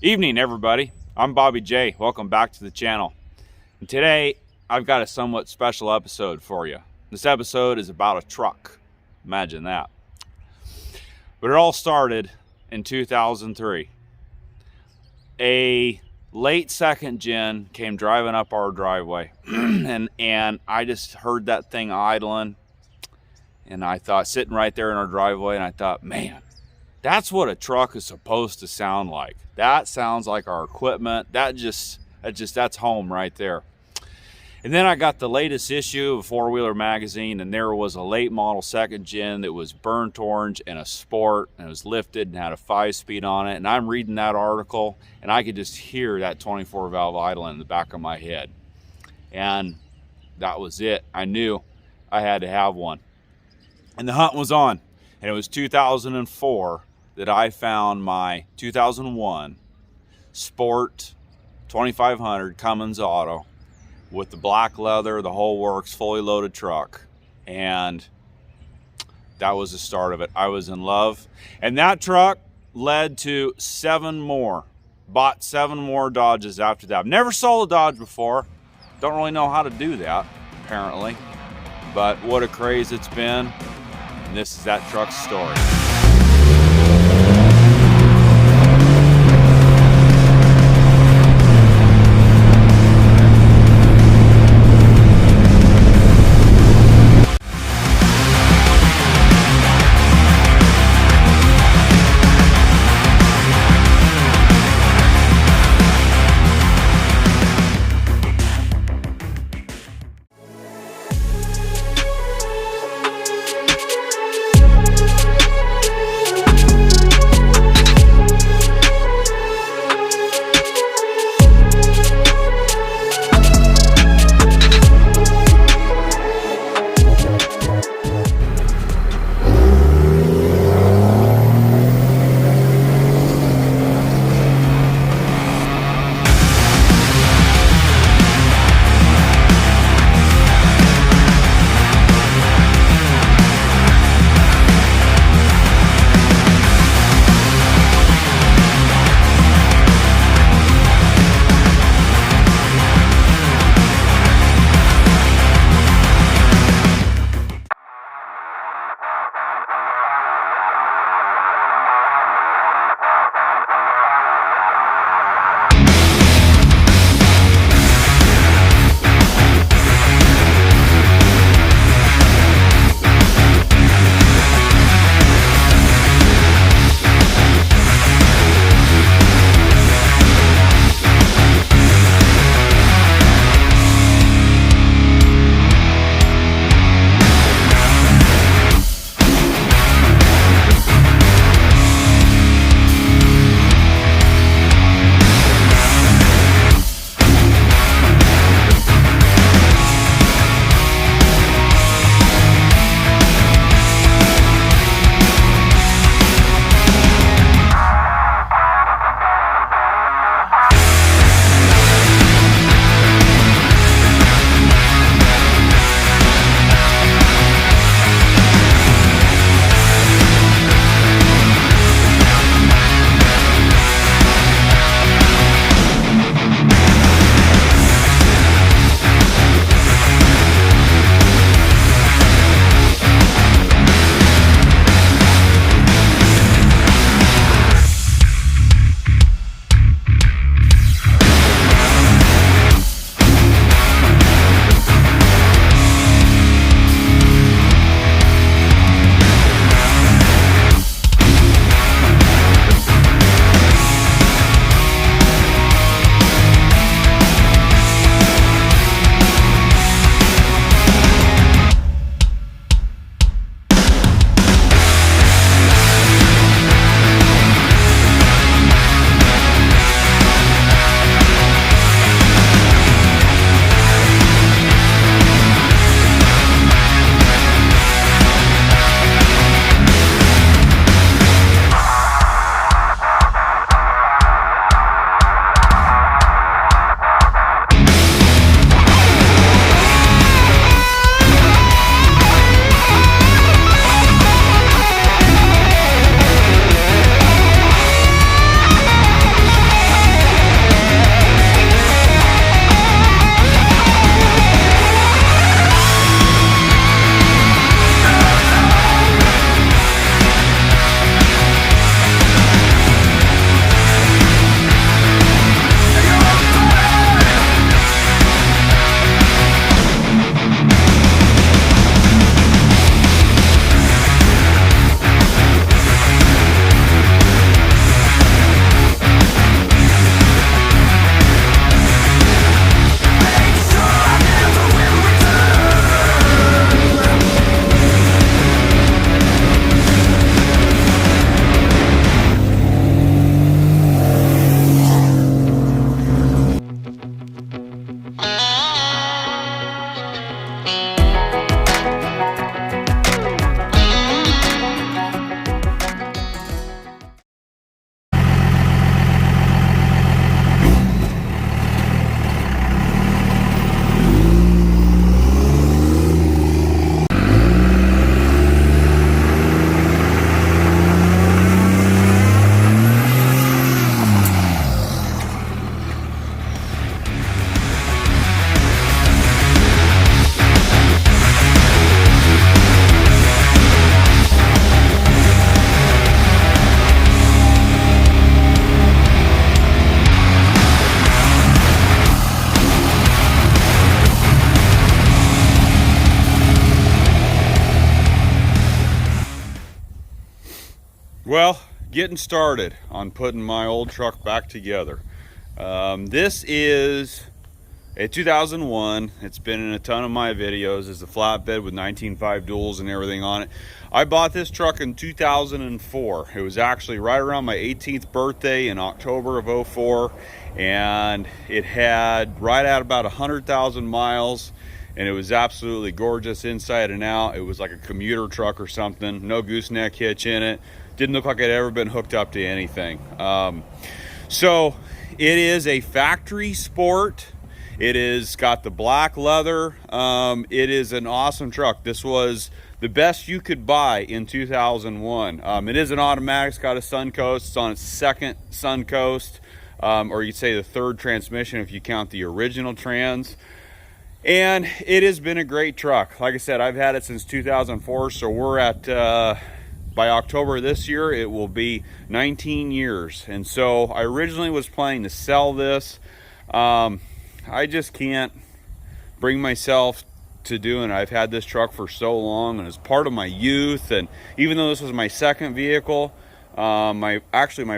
Evening, everybody. I'm Bobby J. Welcome back to the channel. And today, I've got a somewhat special episode for you. This episode is about a truck. Imagine that. But it all started in 2003. A late second gen came driving up our driveway, and I just heard that thing idling, and I thought, sitting right there in our driveway, and I thought, man, that's what a truck is supposed to sound like. That sounds like our equipment. That's home right there. And then I got the latest issue of Four Wheeler Magazine, and there was a late model second gen that was burnt orange and a sport, and it was lifted and had a 5-speed on it. And I'm reading that article, and I could just hear that 24 valve idling in the back of my head. And that was it. I knew I had to have one. And the hunt was on. And it was 2004 that I found my 2001 Sport 2500 Cummins Auto with the black leather, the whole works, fully loaded truck. And that was the start of it. I was in love. And that truck led to 7 more. Bought 7 more Dodges after that. I've never sold a Dodge before. Don't really know how to do that, apparently. But what a craze it's been. And this is that truck's story. getting started on putting my old truck back together. This is a 2001. It's been in a ton of my videos. It's a flatbed with 19.5 duals and everything on it. I bought this truck in 2004. It was actually right around my 18th birthday in October of 04, and it had right at about 100,000 miles, and it was absolutely gorgeous inside and out. It was like a commuter truck or something. No gooseneck hitch in it. Didn't look like it had ever been hooked up to anything. So it is a factory sport. It is got the black leather. It is an awesome truck. This was the best you could buy in 2001. It is an automatic. It's got a Suncoast. It's on its second Suncoast, or you'd say the third transmission if you count the original trans. And it has been a great truck. Like I said, I've had it since 2004, so we're at, by October this year, it will be 19 years. And so I originally was planning to sell this. I just can't bring myself to doing it. I've had this truck for so long, and it's part of my youth. And even though this was my second vehicle, my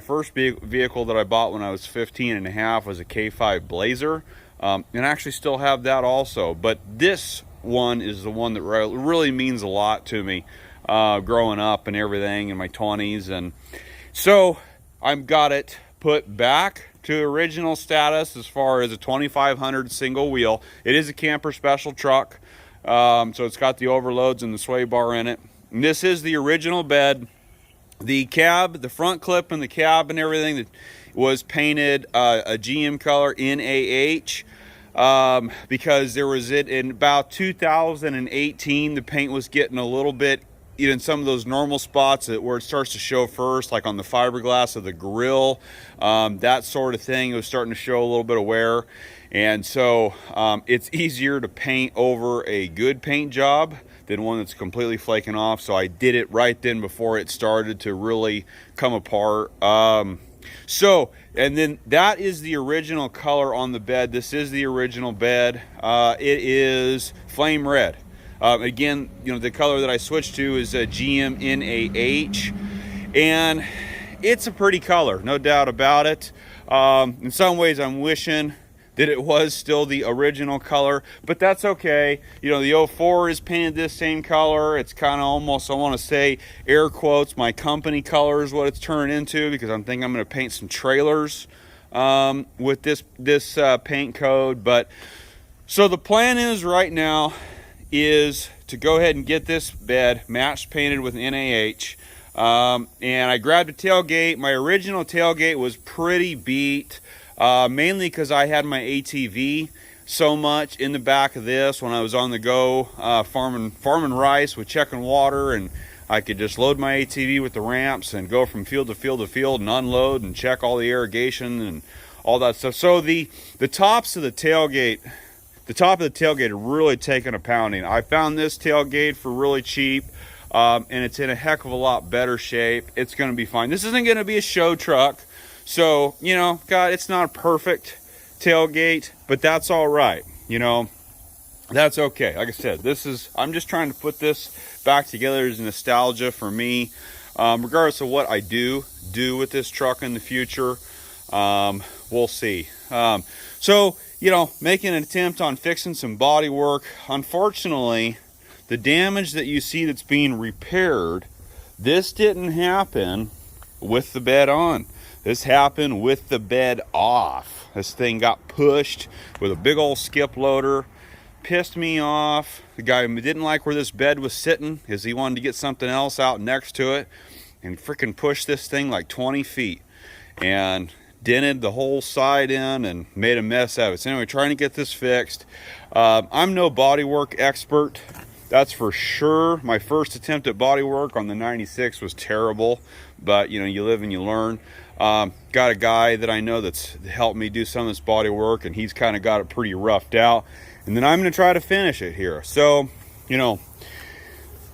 first vehicle that I bought when I was 15 and a half was a K5 Blazer, and I actually still have that also. But this one is the one that really means a lot to me, growing up and everything in my 20s. And so I've got it put back to original status as far as a 2500 single wheel. It is a camper special truck, so it's got the overloads and the sway bar in it. And this is the original bed. The cab, the front clip and the cab and everything that was painted a GM color NAH, because there was in about 2018 the paint was getting a little bit in some of those normal spots where it starts to show first, like on the fiberglass of the grill, that sort of thing. It was starting to show a little bit of wear, and so it's easier to paint over a good paint job than one that's completely flaking off. So I did it right then before it started to really come apart. And then that is the original color on the bed. This is the original bed. It is flame red. Again, the color that I switched to is a GM NAH, and it's a pretty color, no doubt about it. In some ways, I'm wishing that it was still the original color, but that's okay. The 04 is painted this same color. It's kind of almost, I want to say, air quotes, my company color is what it's turned into, because I'm thinking I'm going to paint some trailers with this paint code. But so the plan is right now is to go ahead and get this bed matched painted with NAH. And I grabbed a tailgate. My original tailgate was pretty beat, mainly because I had my ATV so much in the back of this when I was on the go, farming rice with checking water, and I could just load my ATV with the ramps and go from field to field to field and unload and check all the irrigation and all that stuff. So the tops of the tailgate, the top of the tailgate had really taken a pounding. I found this tailgate for really cheap, and it's in a heck of a lot better shape. It's going to be fine. This isn't going to be a show truck, so God, it's not a perfect tailgate, but that's all right. That's okay. Like I said, I'm just trying to put this back together as nostalgia for me, regardless of what I do with this truck in the future. We'll see. So making an attempt on fixing some body work. Unfortunately, the damage that you see that's being repaired, this didn't happen with the bed on. This happened with the bed off. This thing got pushed with a big old skip loader. Pissed me off. The guy didn't like where this bed was sitting, because he wanted to get something else out next to it, and freaking pushed this thing like 20 feet. And dented the whole side in and made a mess of it. So anyway, trying to get this fixed. I'm no bodywork expert, that's for sure. My first attempt at bodywork on the 96 was terrible, but you live and you learn. Got a guy that I know that's helped me do some of this bodywork, and he's kind of got it pretty roughed out. And then I'm going to try to finish it here. So,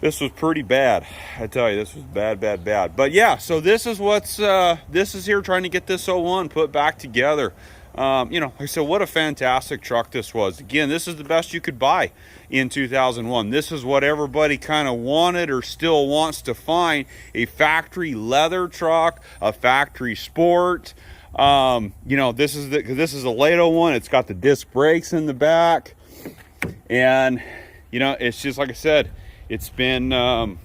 this was pretty bad. I tell you, this was bad. But yeah, so this is what's this is here, trying to get this 01 put back together. You know, like I said, what a fantastic truck this was. Again, this is the best you could buy in 2001. This is what everybody kind of wanted or still wants to find: a factory leather truck, a factory sport. You know, this is a Lato one. It's got the disc brakes in the back, and you know, it's just like I said, it's been I'm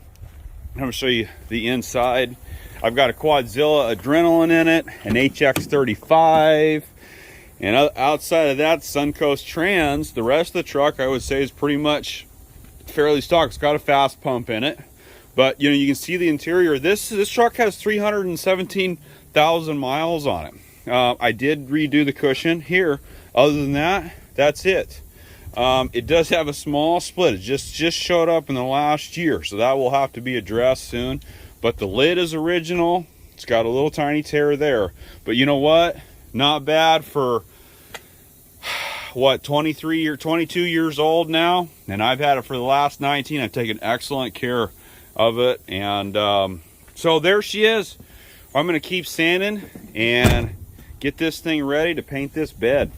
gonna show you the inside. I've got a Quadzilla Adrenaline in it, an HX35, and outside of that, Suncoast Trans. The rest of the truck, I would say, is pretty much fairly stock. It's got a fast pump in it, but you know, you can see the interior. This truck has 317,000 miles on it. I did redo the cushion here. Other than that, that's it. It does have a small split. It just showed up in the last year, so that will have to be addressed soon. But the lid is original. It's got a little tiny tear there, but you know what? Not bad for what, 23 or 22 years old now, and I've had it for the last 19. I've taken excellent care of it, and so there she is. I'm going to keep sanding and get this thing ready to paint this bed.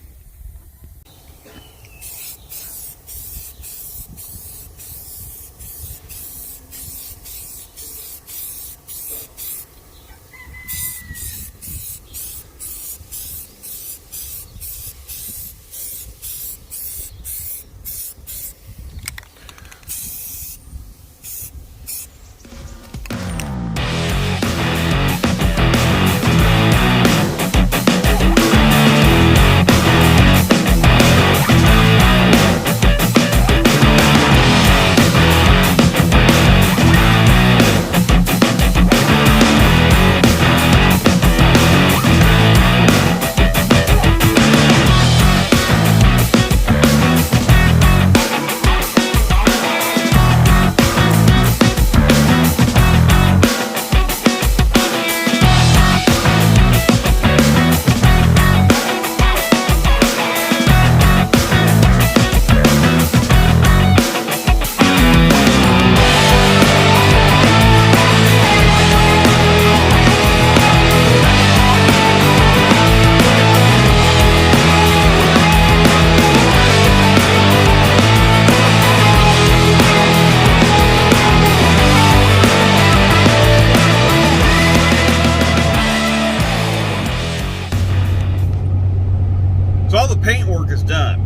So all the paint work is done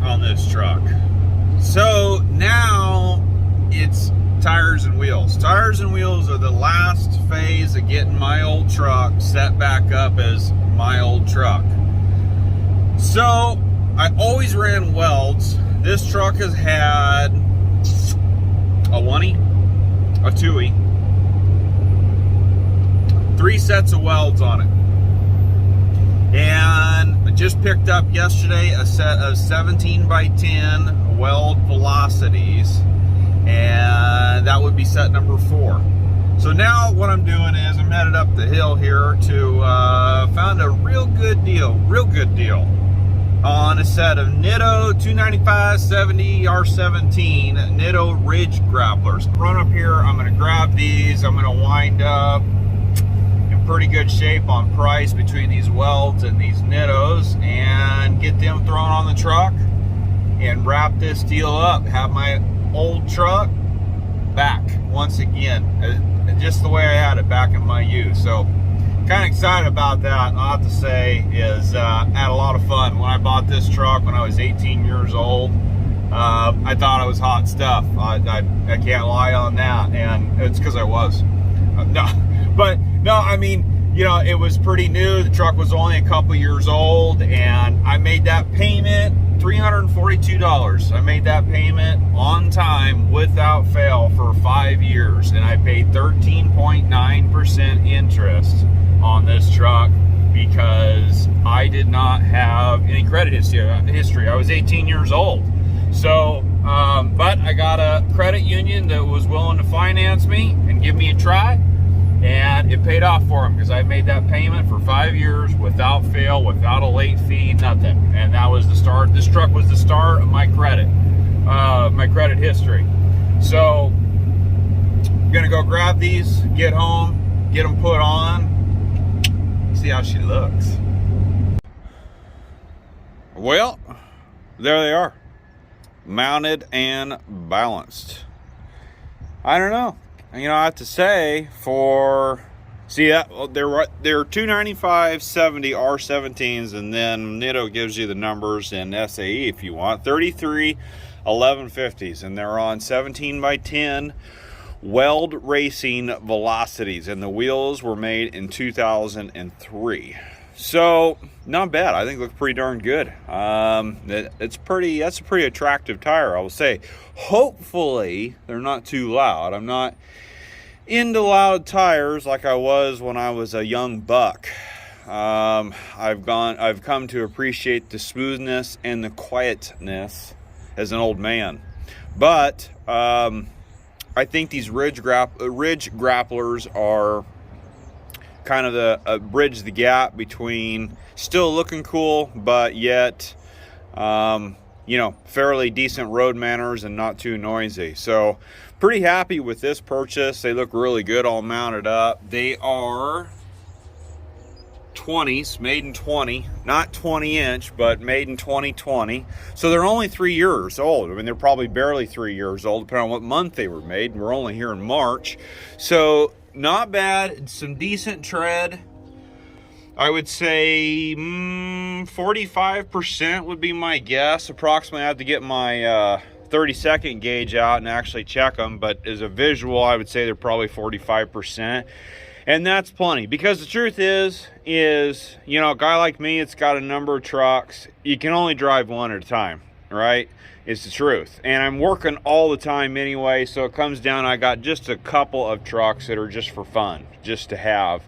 on this truck. So now it's tires and wheels. Tires and wheels are the last phase of getting my old truck set back up as my old truck. So I always ran welds. This truck has had a 1E, a 2E, 3 sets of welds on it. And I just picked up yesterday a set of 17x10 weld velocities, and that would be set number 4. So now what I'm doing is I'm headed up the hill here to found a real good deal on a set of Nitto 295/70 R17 Nitto Ridge grapplers. Run up here, I'm going to grab these. I'm going to wind up pretty good shape on price between these welds and these Nittos, and get them thrown on the truck and wrap this deal up. Have my old truck back once again, just the way I had it back in my youth. So kind of excited about that. I'll have to say is had a lot of fun when I bought this truck when I was 18 years old. I thought it was hot stuff. I can't lie on that, and it's because I was. No, I mean, you know, it was pretty new. The truck was only a couple years old, and I made that payment, $342. I made that payment on time without fail for 5 years, and I paid 13.9% interest on this truck because I did not have any credit history. I was 18 years old. So, but I got a credit union that was willing to finance me and give me a try. And it paid off for him because I made that payment for 5 years without fail, without a late fee, nothing. And that was the start. This truck was the start of my credit history. So I'm gonna go grab these, get home, get them put on, see how she looks. Well, there they are, mounted and balanced. I don't know. You know, I have to say, for they're 295/70 R17s, and then Nitto gives you the numbers in SAE if you want. 33 1150s, and they're on 17x10 Weld Racing Velocities, and the wheels were made in 2003. So not bad. I think it looks pretty darn good. That's a pretty attractive tire, I will say. Hopefully they're not too loud. I'm not into loud tires like I was when I was a young buck. I've come to appreciate the smoothness and the quietness as an old man. But I think these ridge grapplers are kind of bridge the gap between still looking cool, but yet, you know, fairly decent road manners and not too noisy. So pretty happy with this purchase. They look really good all mounted up. They are 20s, made in 20, not 20-inch, but made in 2020. So they're only 3 years old. I mean, they're probably barely 3 years old, depending on what month they were made. We're only here in March. So not bad. Some decent tread. I would say 45% would be my guess. Approximately, I have to get my 30-second gauge out and actually check them. But as a visual, I would say they're probably 45%. And that's plenty, because the truth is, you know, a guy like me, it's got a number of trucks. You can only drive one at a time, right? It's the truth. And I'm working all the time anyway, so it comes down, I got just a couple of trucks that are just for fun, just to have.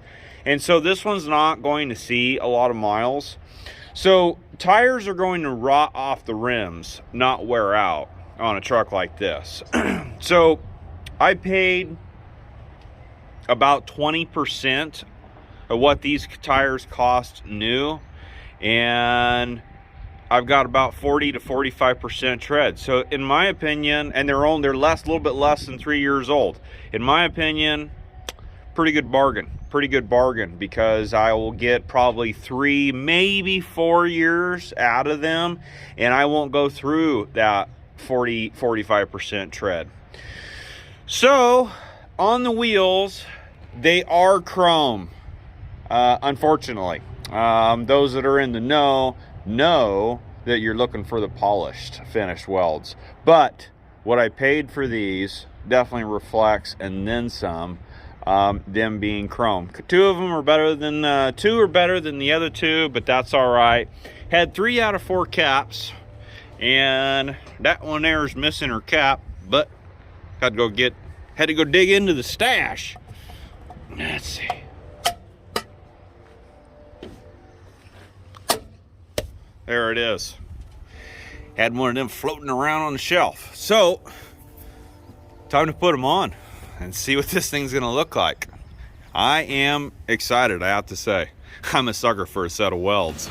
And so this one's not going to see a lot of miles. So tires are going to rot off the rims, not wear out on a truck like this. So I paid about 20% of what these tires cost new, and I've got about 40 to 45% tread. So in my opinion, and they're a little bit less than 3 years old. In my opinion, pretty good bargain, because I will get probably 3, maybe 4 years out of them, and I won't go through that 45% tread. So on the wheels, they are chrome, unfortunately. Those that are in the know that you're looking for the polished, finished welds. But what I paid for these definitely reflects, and then some, them being chrome. Two are better than the other two, but that's all right. Had 3 out of 4 caps, and that one there is missing her cap, but had to go dig into the stash. Let's see. There it is. Had one of them floating around on the shelf. So, time to put them on and see what this thing's gonna look like. I am excited, I have to say. I'm a sucker for a set of welds.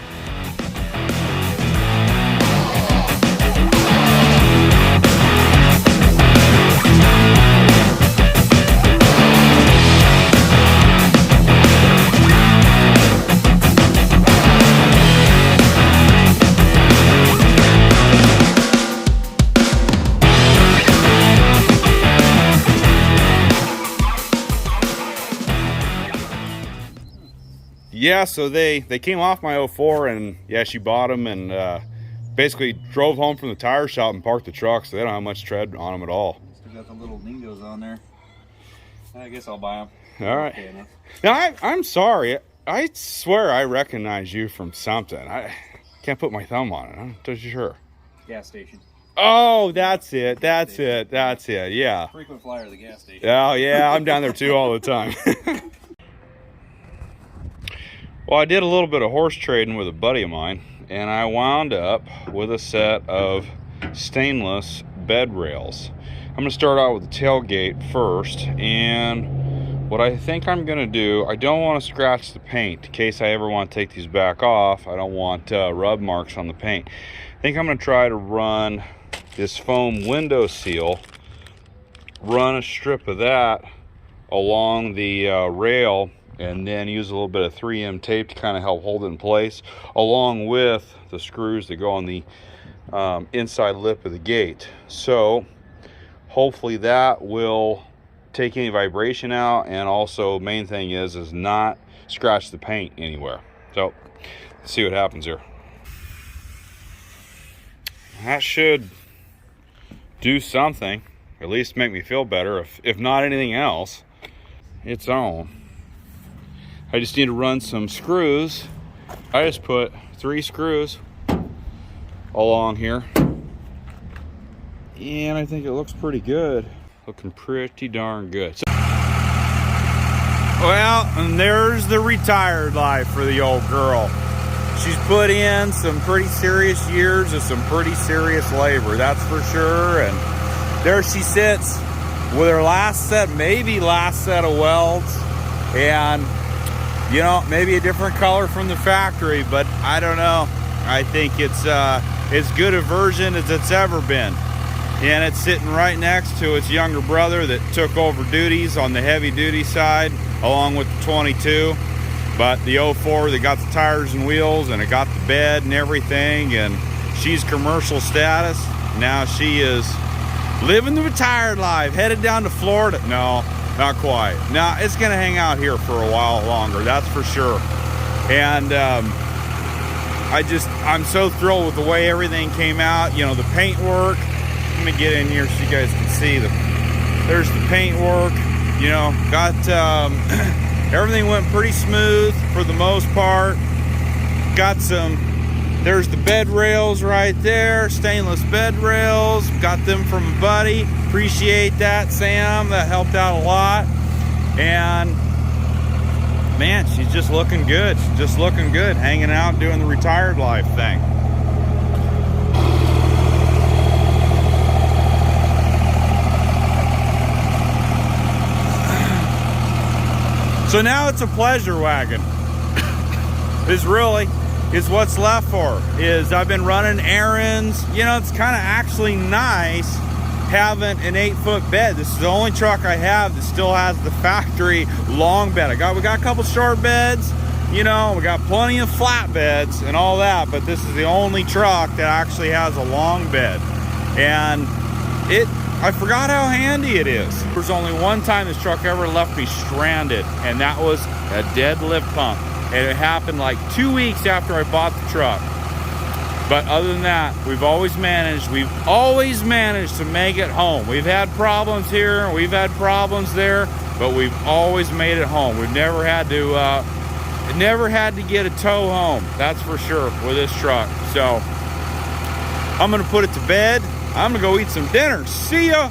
Yeah, so they came off my 04, and yeah, she bought them, and basically drove home from the tire shop and parked the truck, so they don't have much tread on them at all. Still got the little Ningos on there. I guess I'll buy them. All right. Okay, now, I'm sorry. I swear I recognize you from something. I can't put my thumb on it. I'm not sure. Gas station. Oh, that's it. That's it. Yeah. Frequent flyer of the gas station. Oh, yeah. I'm down there too all the time. Well, I did a little bit of horse trading with a buddy of mine, and I wound up with a set of stainless bed rails. I'm going to start out with the tailgate first, and what I think I'm going to do, I don't want to scratch the paint in case I ever want to take these back off. I don't want rub marks on the paint. I think I'm going to try to run this foam window seal, run a strip of that along the rail and then use a little bit of 3M tape to kind of help hold it in place, along with the screws that go on the inside lip of the gate. So hopefully that will take any vibration out, and also main thing is not scratch the paint anywhere. So let's see what happens here. That should do something, at least make me feel better, if not anything else. It's on. I just need to run some screws. I just put 3 screws along here, and I think it looks pretty good. Looking pretty darn good. So, well, and there's the retired life for the old girl. She's put in some pretty serious years of some pretty serious labor, that's for sure. And there she sits with her last set, maybe last set of welds, and you know, maybe a different color from the factory, but I don't know. I think it's as good a version as it's ever been. And it's sitting right next to its younger brother that took over duties on the heavy duty side, along with the 22. But the 04 that got the tires and wheels, and it got the bed and everything, and she's commercial status. Now she is living the retired life, headed down to Florida. No, not quite. No, it's gonna hang out here for a while longer, that's for sure. And I'm so thrilled with the way everything came out. You know, the paint work. Let me get in here so you guys can see there's the paint work. You know, got everything went pretty smooth for the most part. Got there's the bed rails right there, stainless bed rails. Got them from a buddy. Appreciate that, Sam. That helped out a lot. And man, she's just looking good. She's just looking good, hanging out, doing the retired life thing. So now it's a pleasure wagon. Is what's left for her. I've been running errands. You know, it's kind of actually nice having an 8-foot bed. This is the only truck I have that still has the factory long bed. We got a couple short beds, you know, we got plenty of flat beds and all that, but this is the only truck that actually has a long bed. And I forgot how handy it is. There's only one time this truck ever left me stranded, and that was a dead lift pump. And it happened like 2 weeks after I bought the truck. But other than that, we've always managed to make it home. We've had problems here, we've had problems there, but we've always made it home. We've never had to get a tow home, that's for sure, with this truck. So I'm gonna put it to bed. I'm gonna go eat some dinner. See ya.